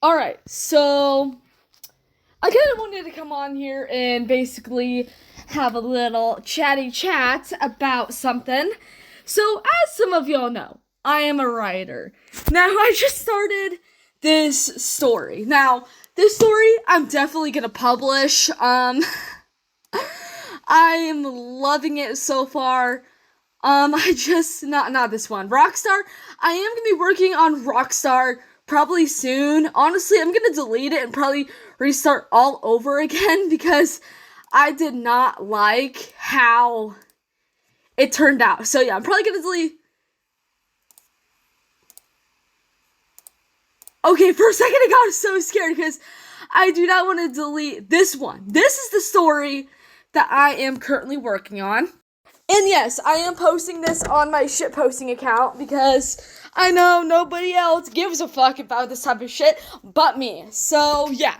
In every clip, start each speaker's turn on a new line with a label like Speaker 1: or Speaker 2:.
Speaker 1: Alright, so I kind of wanted to come on here and basically have a little chatty chat about something. So, as some of y'all know, I am a writer. Now, I just started this story. Now, this story I'm definitely gonna publish. I am loving it so far. I just not this one. Rockstar. I am gonna be working on Rockstar probably soon. Honestly, I'm gonna delete it and probably restart all over again because I did not like how it turned out. So yeah, I'm probably gonna delete. Okay, for a second I got so scared because I do not want to delete this one. This is the story that I am currently working on. And yes, I am posting this on my shit posting account because I know nobody else gives a fuck about this type of shit but me. So yeah,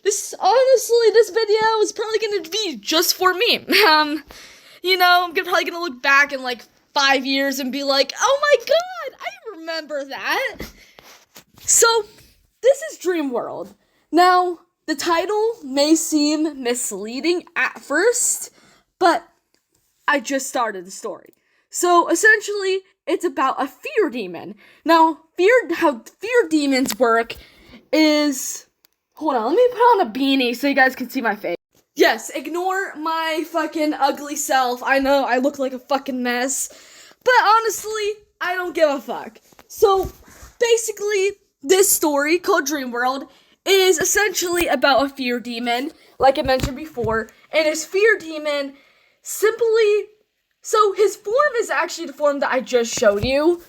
Speaker 1: this video is probably gonna be just for me. Probably gonna look back in like 5 years and be like, oh my god, I remember that. So this is Dream World. Now the title may seem misleading at first, but I just started the story. So essentially, it's about a fear demon. Now, how fear demons work is, hold on, let me put on a beanie so you guys can see my face. Yes, ignore my fucking ugly self. I know I look like a fucking mess, but honestly, I don't give a fuck. So basically, this story called Dream World is essentially about a fear demon, like I mentioned before, and his fear demon simply, so his form is actually the form that I just showed you.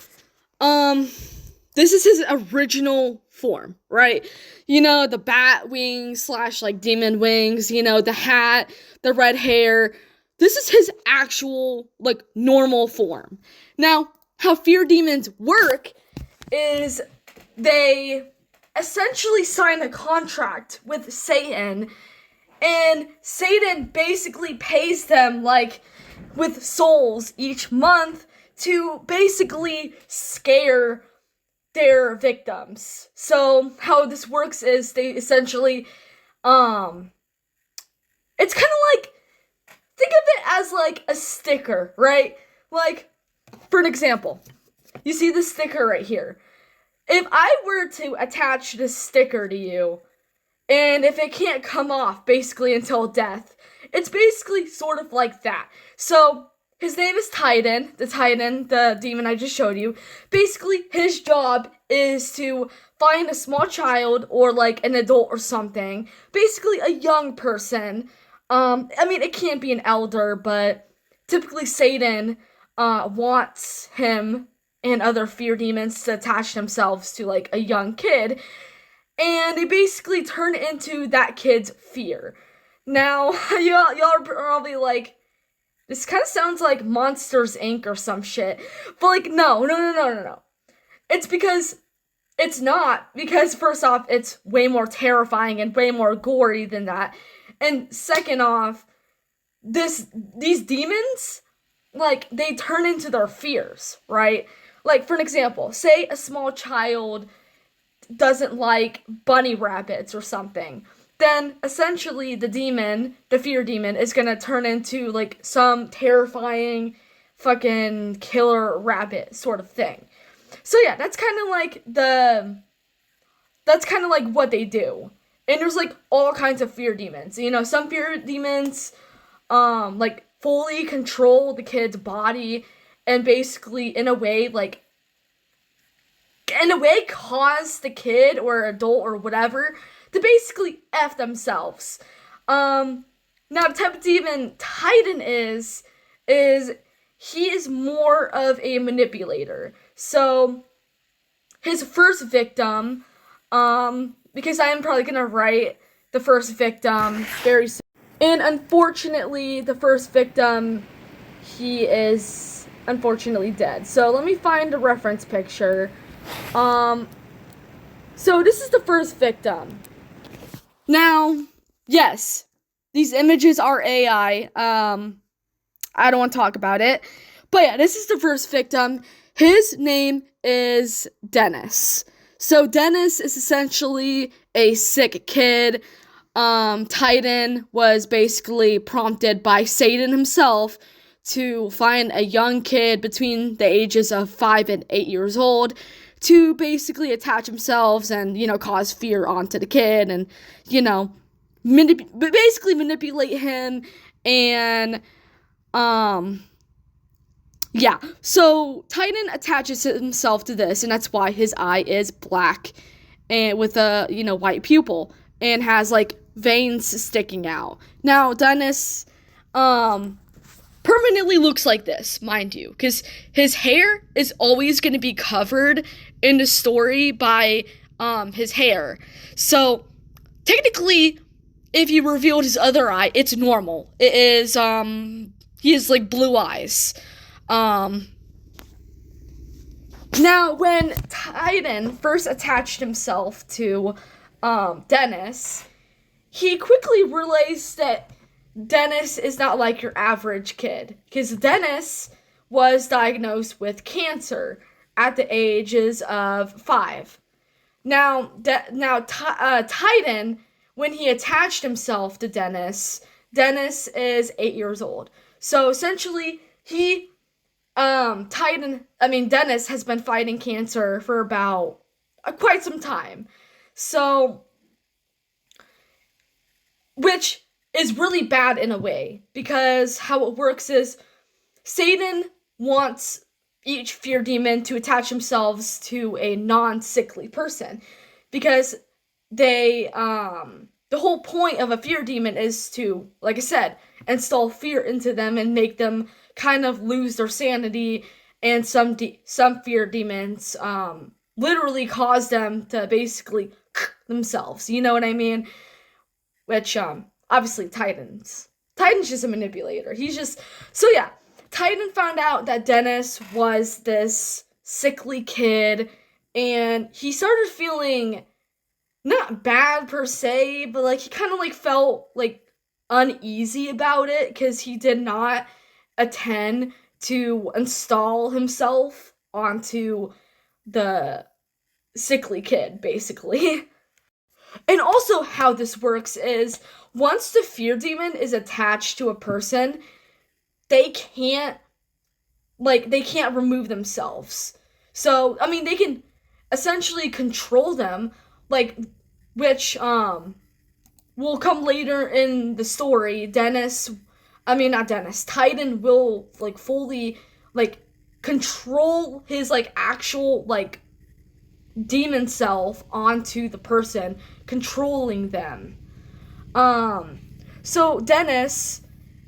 Speaker 1: This is his original form, right? The bat wings slash like demon wings, the hat, the red hair. This is his actual like normal form. Now, how fear demons work is they essentially sign a contract with Satan, and Satan basically pays them like with souls each month to basically scare their victims. So how this works is they essentially it's kind of like, think of it as like a sticker, right? Like, for an example, you see this sticker right here. If I were to attach this sticker to you, and if it can't come off basically until death, it's basically sort of like that. So his name is Titan, the demon I just showed you. Basically, his job is to find a small child or like an adult or something. Basically, a young person. It can't be an elder, but typically Satan wants him and other fear demons to attach themselves to like a young kid, and they basically turn into that kid's fear. Now, y'all are probably like, this kind of sounds like Monsters Inc. or some shit. But like, no. It's because it's not. Because first off, it's way more terrifying and way more gory than that. And second off, these demons, like, they turn into their fears, right? Like, for an example, say a small child doesn't like bunny rabbits or something, then essentially the fear demon, is gonna turn into like some terrifying fucking killer rabbit sort of thing. So yeah, that's kind of like what they do. And there's like all kinds of fear demons. Some fear demons like fully control the kid's body and basically in a way cause the kid or adult or whatever to basically F themselves. Now the type of demon Titan is he is more of a manipulator. So his first victim, because I am probably gonna write the first victim very soon. And unfortunately, the first victim, he is unfortunately dead. So let me find a reference picture. So this is the first victim. Now, yes, these images are AI. I don't want to talk about it. But yeah, this is the first victim. His name is Dennis. So Dennis is essentially a sick kid. Titan was basically prompted by Satan himself to find a young kid between the ages of 5 and 8 years old to basically attach themselves and, cause fear onto the kid and, basically manipulate him and, yeah. So Titan attaches himself to this, and that's why his eye is black and with a, white pupil and has, veins sticking out. Now, Dennis, permanently looks like this, mind you, because his hair is always going to be covered in the story by, his hair. So, technically, if you revealed his other eye, it's normal. It is, he has, blue eyes. Now, when Titan first attached himself to, Dennis, he quickly realized that Dennis is not like your average kid, because Dennis was diagnosed with cancer at the ages of 5. Now, Titan, when he attached himself to Dennis, Dennis is 8 years old. So essentially, Dennis has been fighting cancer for about quite some time. So, which is really bad in a way, because how it works is Satan wants each fear demon to attach themselves to a non-sickly person, because the whole point of a fear demon is to, like I said, install fear into them and make them kind of lose their sanity, and some fear demons literally cause them to basically themselves, you know what I mean? Which, obviously Titan's just a manipulator. Titan found out that Dennis was this sickly kid, and he started feeling not bad per se, but, he kind of, felt, uneasy about it, because he did not attend to install himself onto the sickly kid, basically. And also how this works is, once the fear demon is attached to a person, they can't remove themselves. So, they can essentially control them, which, will come later in the story. Titan will, fully, control his, actual, demon self onto the person, controlling them. So Dennis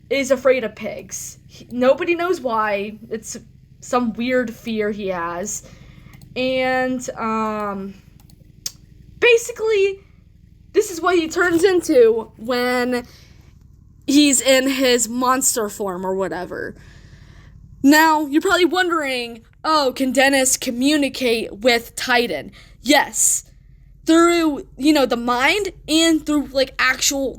Speaker 1: is afraid of pigs. Nobody knows why. It's some weird fear he has. And, basically, this is what he turns into when he's in his monster form or whatever. Now, you're probably wondering, can Dennis communicate with Titan? Yes. Through, the mind, and through, actual,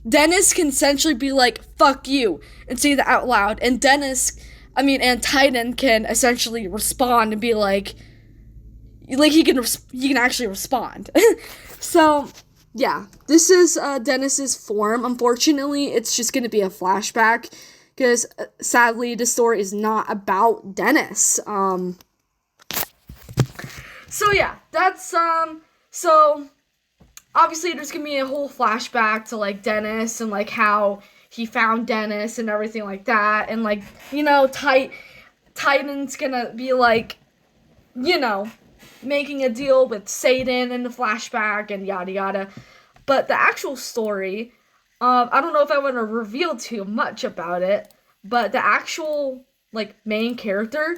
Speaker 1: Dennis can essentially be like, fuck you, and say that out loud. And and Titan can essentially respond and be like he can actually respond. So, yeah, this is Dennis's form. Unfortunately, it's just going to be a flashback, because sadly the story is not about Dennis. So yeah, that's so obviously there's gonna be a whole flashback to Dennis and how he found Dennis and everything like that, and Titan's gonna be making a deal with Satan in the flashback and yada yada. But the actual story, I don't know if I want to reveal too much about it, but the actual, main character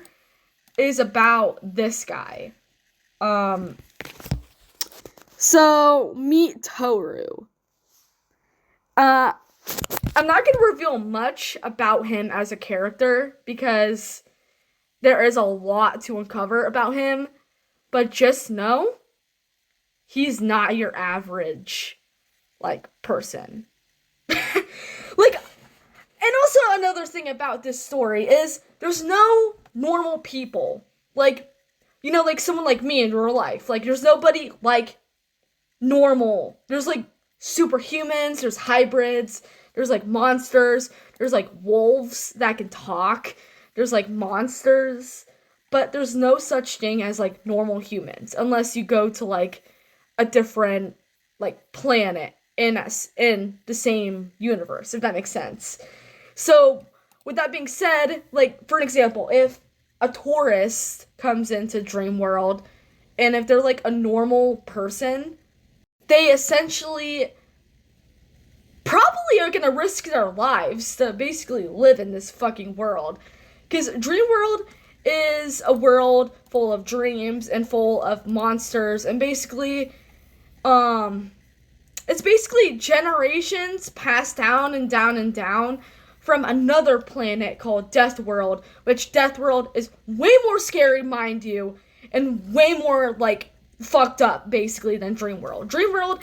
Speaker 1: is about this guy. So, meet Toru. I'm not going to reveal much about him as a character, because there is a lot to uncover about him, but just know, he's not your average, person. And also another thing about this story is there's no normal people. you know, like someone like me in real life. Like, there's nobody like normal. There's like superhumans, there's hybrids, there's like monsters, there's like wolves that can talk, there's like monsters, but there's no such thing as like normal humans unless you go to like a different like planet in us in the same universe, if that makes sense. So, with that being said, like for an example, if a tourist comes into Dream World and if they're like a normal person, they essentially probably are gonna risk their lives to basically live in this fucking world. Because Dream World is a world full of dreams and full of monsters, and basically, it's basically generations passed down and down and down from another planet called Death World, which Death World is way more scary, mind you, and way more, like, fucked up, basically, than Dream World. Dream World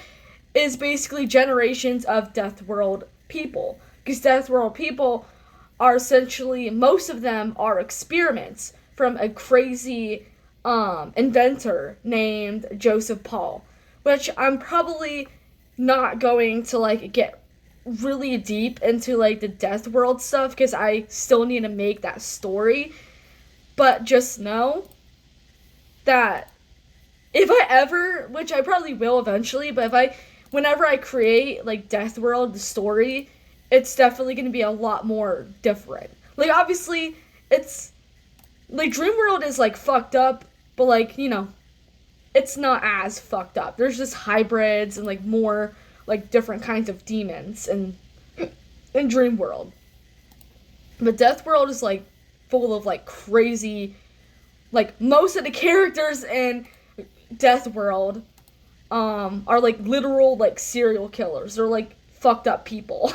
Speaker 1: is basically generations of Death World people. Because Death World people are essentially, most of them are experiments from a crazy inventor named Joseph Paul, which I'm probably not going to, like, get really deep into, like, the Death World stuff, because I still need to make that story. But just know that if I ever, which I probably will eventually, but whenever I create, like, Death World, the story, it's definitely going to be a lot more different. Like, obviously, it's, like, Dream World is, like, fucked up, but, like, you know, it's not as fucked up. There's just hybrids and, like, more, like, different kinds of demons in Dream World. But Death World is, like, full of, like, crazy, like, most of the characters in Death World are like literal like serial killers. They're like fucked up people.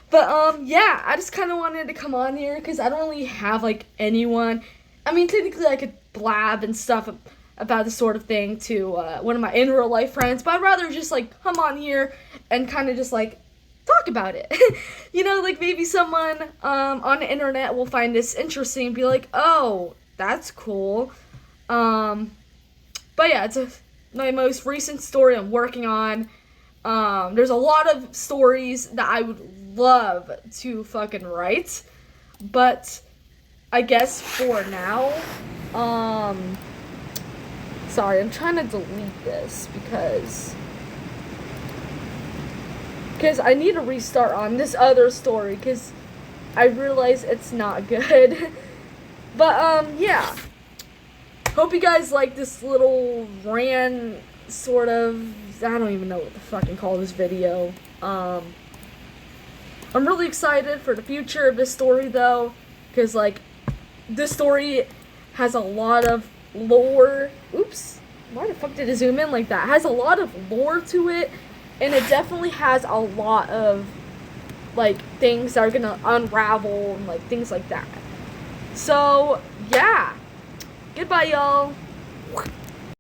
Speaker 1: But yeah, I just kind of wanted to come on here because I don't really have like anyone. I mean, technically I could blab and stuff about this sort of thing to one of my in real life friends, but I'd rather just like come on here and kind of just like talk about it. You know, like maybe someone on the internet will find this interesting and be like, oh, that's cool. But yeah, my most recent story I'm working on. There's a lot of stories that I would love to fucking write, but I guess for now, sorry, I'm trying to delete this because I need to restart on this other story because I realize it's not good. But yeah. Hope you guys like this little rant, sort of. I don't even know what to fucking call this video. I'm really excited for the future of this story, though, because, like, this story has a lot of lore. Oops. Why the fuck did it zoom in like that? It has a lot of lore to it, and it definitely has a lot of, like, things that are gonna unravel and, like, things like that. So, yeah. Goodbye, y'all.